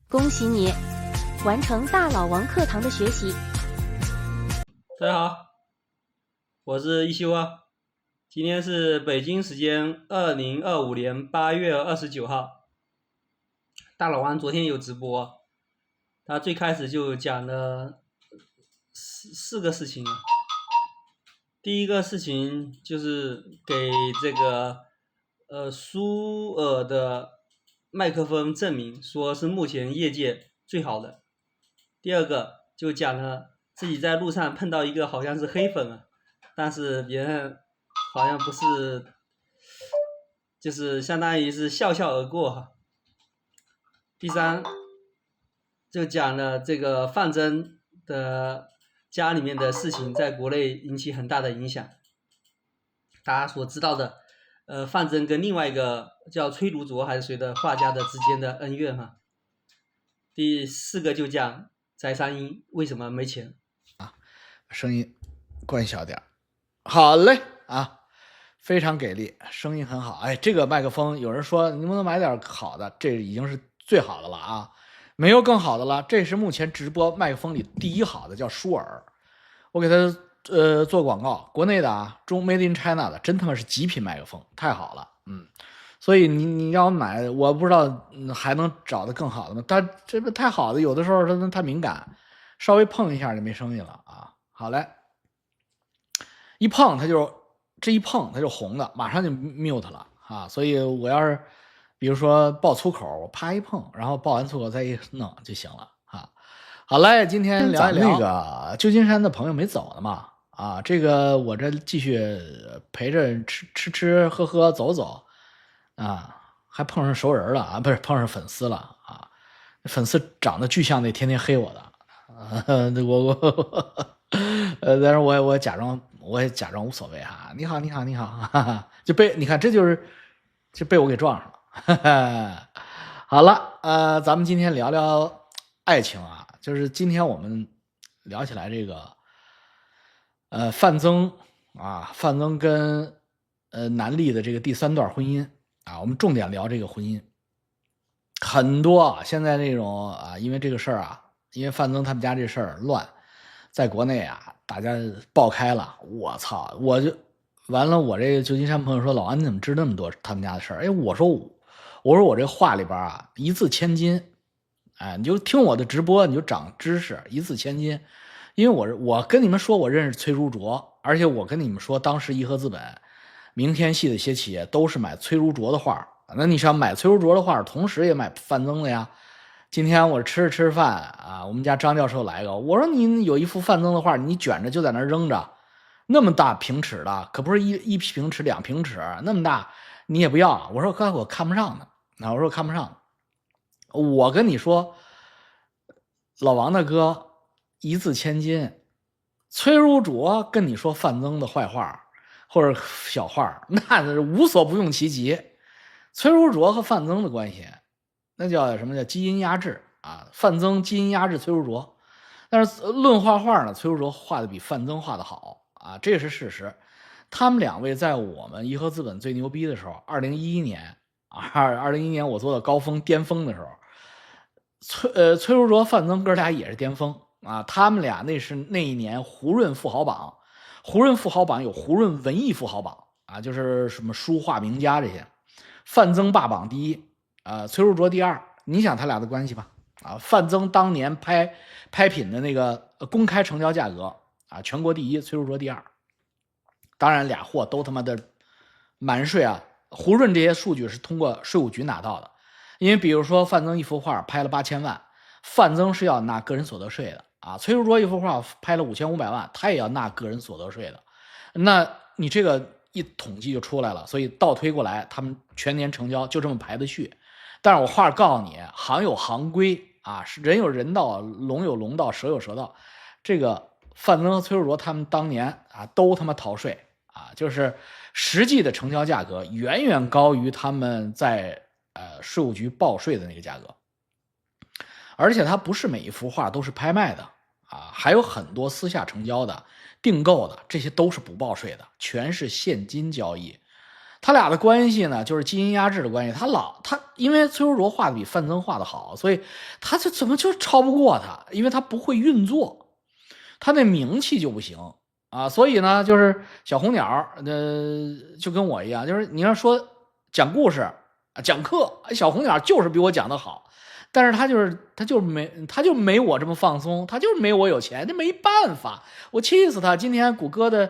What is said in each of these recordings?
恭喜你完成大佬王课堂的学习。大家好，我是一休啊。今天是北京时间2025年8月29号。大佬王昨天有直播，他最开始就讲了四个事情。第一个事情就是给这个舒尔的麦克风证明，说是目前业界最好的。第二个就讲了自己在路上碰到一个好像是黑粉啊，但是别人好像不是，就是相当于是笑笑而过哈。第三就讲了这个范增的家里面的事情在国内引起很大的影响，大家所知道的范增跟另外一个叫崔如琢还是谁的画家的之间的恩怨哈。第四个就讲翟山鹰为什么没钱啊，声音关小点。好嘞啊，非常给力，声音很好。哎，这个麦克风有人说你能不能买点好的，这已经是最好的了啊，没有更好的了。这是目前直播麦克风里第一好的，叫舒尔。我给他做广告，国内的啊，Made in China 的，真他妈是极品麦克风，太好了。所以你让我买，我不知道还能找到更好的吗？它这个太好的，有的时候它太敏感，稍微碰一下就没声音了啊。好嘞，一碰它就红的，马上就 mute 了啊。所以我要是比如说爆粗口，我啪一碰，然后爆完粗口再一弄就行了啊。好嘞，今天聊一聊那个旧金山的朋友没走呢嘛啊，这个我这继续陪着吃喝喝走走。啊，还碰上熟人了啊，不是碰上粉丝了啊！粉丝长得巨像那天天黑我的，但是我也假装无所谓哈。你好，哈哈，就被你看就被我给撞上了。哈哈，好了，咱们今天聊聊爱情啊，就是今天我们聊起来这个范增跟南丽的这个第三段婚姻。啊，我们重点聊这个婚姻。很多啊，现在这种啊，因为这个事儿啊，因为范增他们家这事儿乱，在国内啊，大家爆开了。我操，我就完了。我这个旧金山朋友说：“老安，你怎么知那么多他们家的事儿？”哎，我说我这话里边啊，一字千金。哎，你就听我的直播，你就长知识，一字千金。因为我跟你们说，我认识崔如琢，而且我跟你们说，当时颐和资本。明天系的一些企业都是买崔如琢的画，那你想买崔如琢的画，同时也买范增的呀。今天我吃着饭啊，我们家张教授来个，我说你有一幅范增的画，你卷着就在那扔着，那么大平尺的，可不是一平尺2平尺那么大，你也不要。我说哥，我看不上呢。我说看不上。我跟你说，老王大哥一字千金，崔如琢跟你说范增的坏话。或者小画，那是无所不用其极。崔如琢和范增的关系，那叫什么叫基因压制啊？范增基因压制崔如琢，但是论画画呢，崔如琢画的比范增画的好啊，这是事实。他们两位在我们颐和资本最牛逼的时候，2011年啊，2011年我做的高峰巅峰的时候，崔如琢、范增哥俩也是巅峰啊，他们俩那一年胡润富豪榜。胡润富豪榜有胡润文艺富豪榜啊，就是什么书画名家这些。范增霸榜第一，崔如琢第二。你想他俩的关系吧？啊，范增当年拍品的那个公开成交价格啊，全国第一，崔如琢第二。当然俩货都他妈的满税啊。胡润这些数据是通过税务局拿到的，因为比如说范增一幅画拍了8000万，范增是要拿个人所得税的。啊，崔如琢一幅画拍了5500万，他也要纳个人所得税的。那你这个一统计就出来了，所以倒推过来，他们全年成交就这么排的序。但是我话告诉你，行有行规啊，人有人道，龙有龙道，蛇有蛇道。这个范增和崔如琢他们当年啊，都他妈逃税啊，就是实际的成交价格远远高于他们在税务局报税的那个价格。而且它不是每一幅画都是拍卖的啊，还有很多私下成交的、订购的，这些都是不报税的，全是现金交易。他俩的关系呢，就是基因压制的关系。他因为崔淑卓画的比范增画的好，所以他就怎么就超不过他？因为他不会运作，他那名气就不行啊。所以呢，就是小红鸟，就跟我一样，就是你要说讲故事、讲课，小红鸟就是比我讲的好。但是他就没我这么放松，他就是没我有钱，这没办法，我气死他。今天谷歌的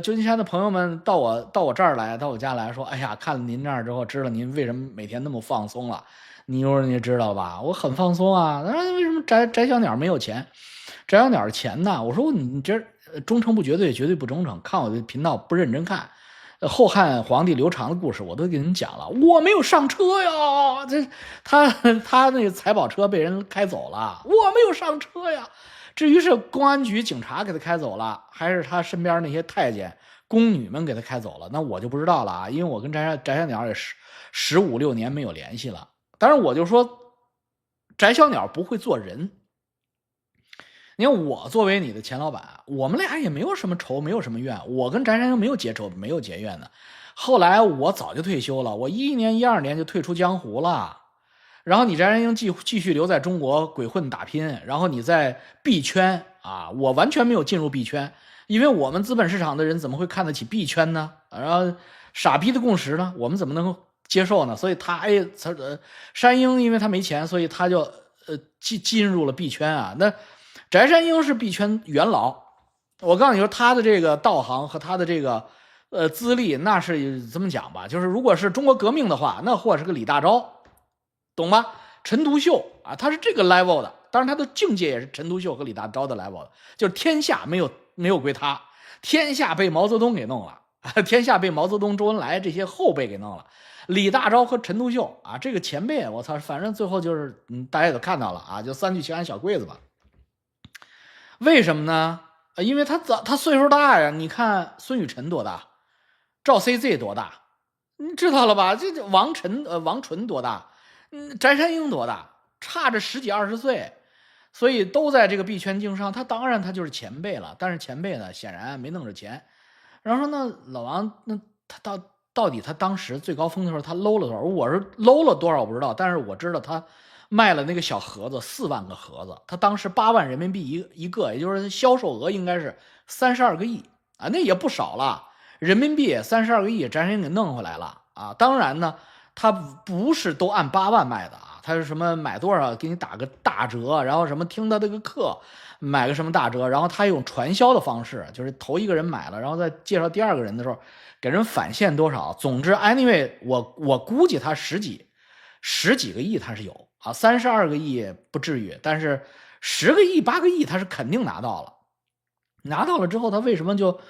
旧金山的朋友们到我这儿来，到我家来说，哎呀，看了您这儿之后，知道您为什么每天那么放松了。你说你知道吧？我很放松啊。那为什么翟小鸟没有钱？翟小鸟的钱呢？我说你这忠诚不绝对，绝对不忠诚，看我的频道不认真看。后汉皇帝刘长的故事我都给你讲了，我没有上车呀，这他那个财宝车被人开走了，我没有上车呀。至于是公安局警察给他开走了，还是他身边那些太监宫女们给他开走了，那我就不知道了啊，因为我跟翟小鸟也15、16年没有联系了。当然我就说翟小鸟不会做人。你看我作为你的前老板，我们俩也没有什么仇，没有什么怨，我跟翟山鹰没有结仇，没有结怨的。后来我早就退休了，我11年、12年就退出江湖了。然后你翟山鹰继续留在中国鬼混打拼，然后你在币圈啊，我完全没有进入币圈，因为我们资本市场的人怎么会看得起币圈呢？然后傻逼的共识呢，我们怎么能够接受呢？所以山鹰因为他没钱，所以他就进入了币圈啊。那翟山鹰是币圈元老，我告诉你说，他的这个道行和他的这个资历，那是这么讲吧，就是如果是中国革命的话，那或者是个李大钊，懂吗？陈独秀啊，他是这个 level 的，当然他的境界也是陈独秀和李大钊的 level 的，就是天下没有归他，天下被毛泽东给弄了，天下被毛泽东、周恩来这些后辈给弄了。李大钊和陈独秀啊，这个前辈，我操，反正最后就是大家也都看到了啊，就3聚氰胺小柜子吧。为什么呢？因为他岁数大呀。你看孙雨晨多大，赵 CZ 多大，你知道了吧？这王纯多大，翟山鹰多大，差着10几20岁，所以都在这个币圈经商。他当然他就是前辈了，但是前辈呢显然没弄着钱。然后说那老王，那他到底他当时最高峰的时候他搂了多少？我是搂了多少我不知道，但是我知道他卖了那个小盒子4万个盒子，他当时8万人民币一个，也就是销售额应该是32个亿啊，那也不少了。人民币32个亿，翟山鹰给弄回来了啊。当然呢，他不是都按8万卖的啊，他是什么买多少给你打个大折，然后什么听他这个课买个什么大折，然后他用传销的方式，就是头一个人买了，然后再介绍第二个人的时候给人返现多少。总之 anyway 我估计他十几个亿他是有啊，32个亿不至于，但是10个亿8个亿他是肯定拿到了。拿到了之后他为什么就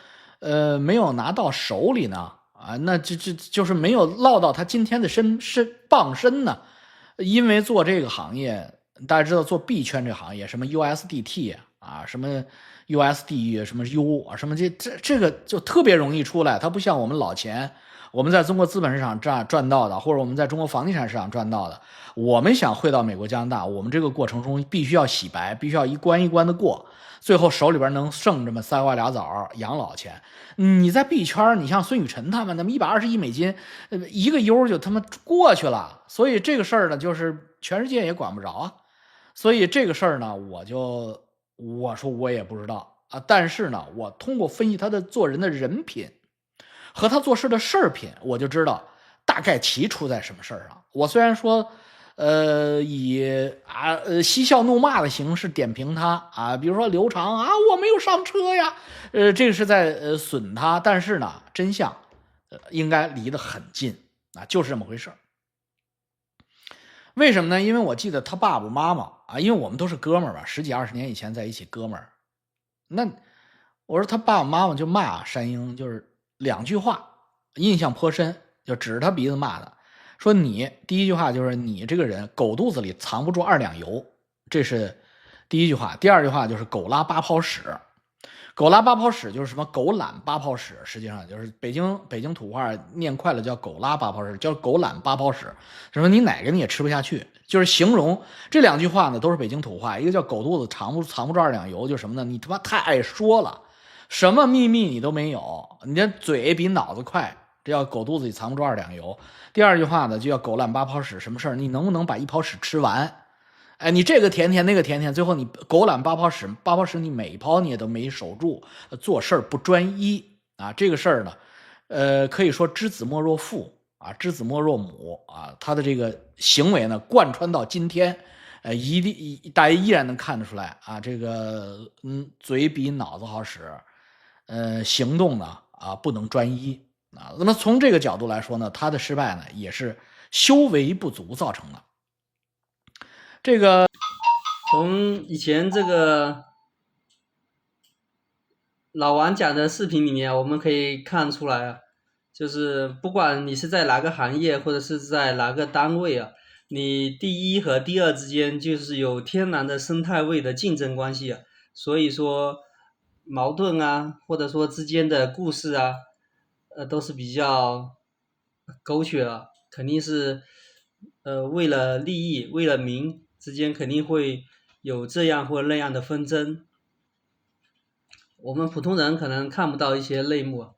没有拿到手里呢？啊，那就是没有落到他今天的傍身呢。因为做这个行业，大家知道做币圈这个行业，什么 USDT 啊，什么 USD 什么 U 啊，什么这个就特别容易出来。它不像我们老钱，我们在中国资本市场赚到的，或者我们在中国房地产市场赚到的，我们想汇到美国、加拿大，我们这个过程中必须要洗白，必须要一关一关的过，最后手里边能剩这么3瓜俩枣养老钱。你在币圈，你像孙雨晨他们，那么120亿美金，一个 U 就他妈过去了。所以这个事儿呢，就是全世界也管不着啊。所以这个事儿呢，我说我也不知道啊。但是呢，我通过分析他的做人的人品和他做事的事儿品，我就知道大概其出在什么事儿上。我虽然说以嬉笑怒骂的形式点评他啊，比如说刘长啊，我没有上车呀，这个是在损他，但是呢，真相应该离得很近啊，就是这么回事。为什么呢？因为我记得他爸爸妈妈啊，因为我们都是哥们儿吧，10几20年以前在一起哥们儿。那我说他爸爸妈妈就骂山鹰，就是2句话，印象颇深，就指着他鼻子骂他，说你第一句话就是你这个人狗肚子里藏不住2两油，这是第一句话。第二句话就是狗拉8泡屎。狗拉8泡屎就是什么狗懒8泡屎，实际上就是北京土话念快了叫狗拉8泡屎，叫狗懒8泡屎，什么你哪个你也吃不下去，就是形容这2句话呢都是北京土话。一个叫狗肚子藏不住2两油，就什么呢？你他妈太爱说了，什么秘密你都没有，你这嘴比脑子快，这叫狗肚子里藏不住2两油。第二句话呢，就叫狗烂8泡屎，什么事儿？你能不能把1泡屎吃完？哎，你这个舔舔那个舔舔，最后你狗懒8泡屎，8泡屎你每一泡你也都没守住，做事儿不专一啊。这个事儿呢，可以说知子莫若父啊，知子莫若母啊。他的这个行为呢，贯穿到今天，大家依然能看得出来啊。这个嘴比脑子好使，行动呢不能专一啊。那么从这个角度来说呢，他的失败呢也是修为不足造成的。这个从以前这个老王讲的视频里面，我们可以看出来啊，就是不管你是在哪个行业或者是在哪个单位啊，你第一和第二之间就是有天然的生态位的竞争关系啊，所以说矛盾啊，或者说之间的故事啊，都是比较狗血啊，肯定是为了利益，为了名。之间肯定会有这样或那样的纷争，我们普通人可能看不到一些内幕，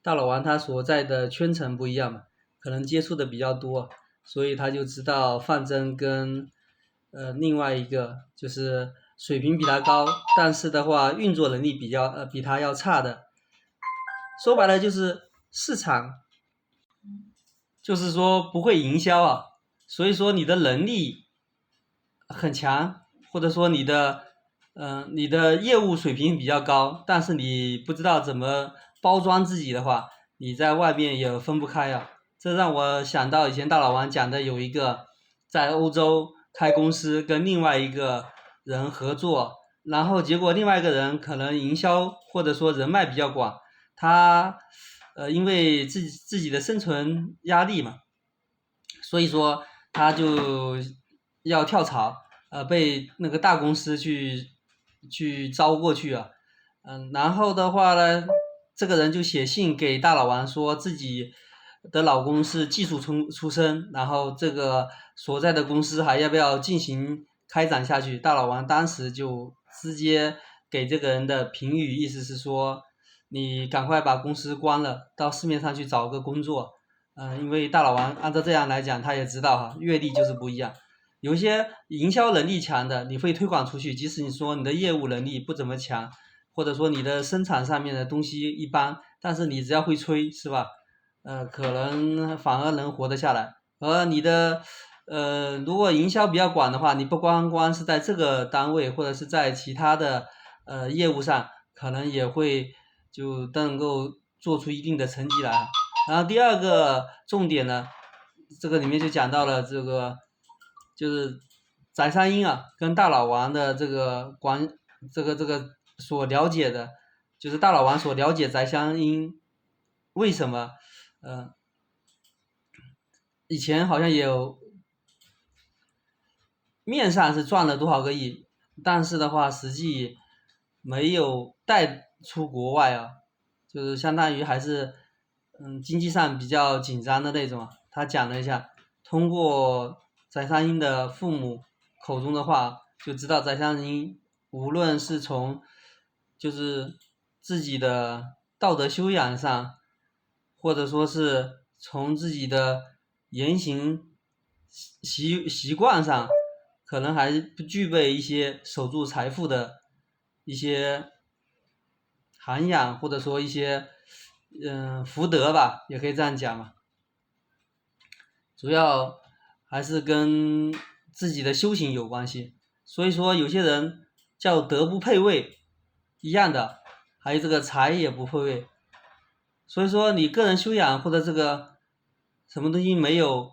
大老王他所在的圈层不一样嘛，可能接触的比较多，所以他就知道范增跟另外一个就是水平比他高，但是的话运作能力比他要差的，说白了就是市场，就是说不会营销啊，所以说你的能力很强，或者说你的业务水平比较高，但是你不知道怎么包装自己的话，你在外面也分不开啊。这让我想到以前大老王讲的，有一个在欧洲开公司跟另外一个人合作，然后结果另外一个人可能营销或者说人脉比较广，他因为自己的生存压力嘛，所以说他就要跳槽，被那个大公司去招过去啊，然后的话呢，这个人就写信给大老王说自己的老公是技术出身，然后这个所在的公司还要不要进行开展下去？大老王当时就直接给这个人的评语，意思是说你赶快把公司关了，到市面上去找个工作。因为大老王按照这样来讲，他也知道哈，阅历就是不一样。有一些营销能力强的，你会推广出去，即使你说你的业务能力不怎么强，或者说你的生产上面的东西一般，但是你只要会吹，是吧？可能反而能活得下来。而你的如果营销比较广的话，你不光是在这个单位，或者是在其他的业务上，可能也会就能够做出一定的成绩来。然后第二个重点呢，这个里面就讲到了这个，就是翟山鹰啊，跟大老王的这个所了解的，就是大老王所了解翟山鹰为什么以前好像也有面上是赚了多少个亿，但是的话实际没有带出国外啊，就是相当于还是经济上比较紧张的那种。他讲了一下，通过翟山鹰的父母口中的话，就知道翟山鹰无论是从就是自己的道德修养上，或者说是从自己的言行习惯上，可能还不具备一些守住财富的一些涵养，或者说一些福德吧，也可以这样讲嘛。主要还是跟自己的修行有关系。所以说有些人叫德不配位一样的，还有这个财也不配位。所以说你个人修养或者这个什么东西没有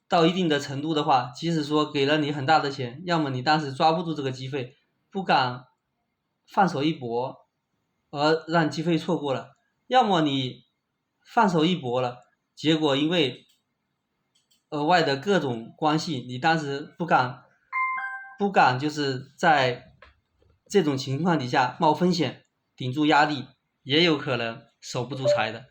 到一定的程度的话，即使说给了你很大的钱，要么你当时抓不住这个机会，不敢放手一搏，而让机会错过了，要么你放手一搏了，结果因为额外的各种关系，你当时不敢就是在这种情况底下冒风险，顶住压力，也有可能守不住财的。